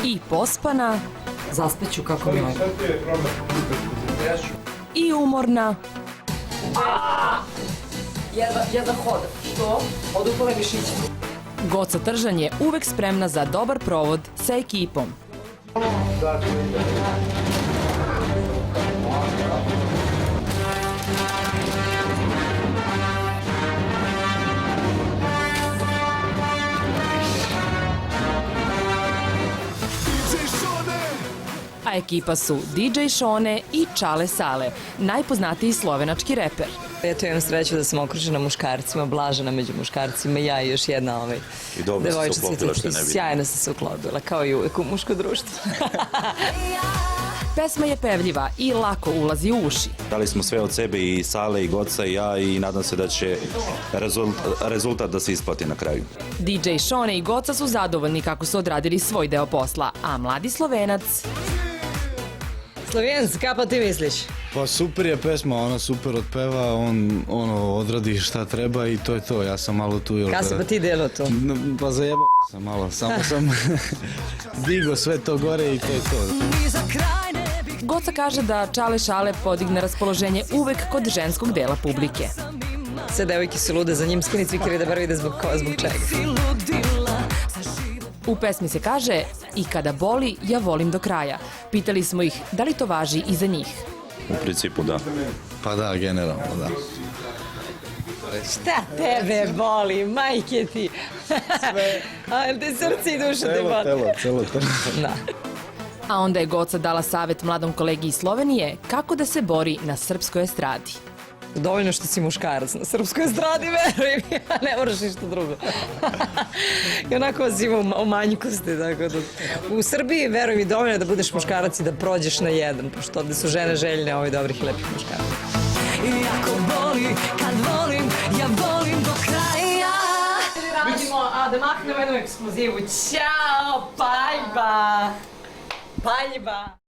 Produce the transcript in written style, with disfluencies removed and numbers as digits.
I pospana, Zaspeću kako mi je. i umorna, Jedva hoda. Što? Odupale mišiće. Goca Tržan je uvek spremna za dobar provod sa ekipom. A ekipa su DJ Šone i Čale Sale, najpoznatiji slovenački reper. Eto, imam sreću da sam okružena muškarcima, blažena među muškarcima, ja i još jedna I dobro si se uklopila što je ne vidim. Sjajno sam se uklopila, kao i uvek u muško društvo. Pesma je pevljiva i lako ulazi u uši. Dali smo sve od sebe i Sale i Goca i ja i nadam se da će rezultat da se isplati na kraju. DJ Šone i Goca su zadovoljni kako su odradili svoj deo posla, a mladi Slovenac... Slovenac, kako ti misliš? Pa super je pesma, ona super otpeva, on odradi šta treba i to je to, ja sam malo tu... Kada si pa ti delo to? Pa zajebao sam malo, samo sam digo sve to gore i to je to. Goca kaže da Čale Šale podigne raspoloženje uvek kod ženskog dela publike. Sve devojke su lude za njim, skini cvikeri da bar vide zbog čega. U pesmi se kaže i kada boli, ja volim do kraja. Pitali smo ih da li to važi i za njih. U principu da. Pa da, generalno, da. Šta tebe boli, majke ti? A te srce i duša te boli. Celo telo. Da. A onda je Goca dala savjet mladom kolegi iz Slovenije kako da se bori na srpskoj estradi. Dovoljno što si muškarac na srpskoj estradi, veruj mi, ne moraš ništa drugo. I onako vas ima o manjkosti, tako da... U Srbiji, veruj mi, dovoljno je da budeš muškarac i da prođeš na jedan, pošto ovde su žene željne ovih dobrih i lepih muškaraca. Iako boli, kad volim, ja volim do kraja. Vidimo, a da mahnemo jednu ekskluzivu. Ćao, paljba! Paljba!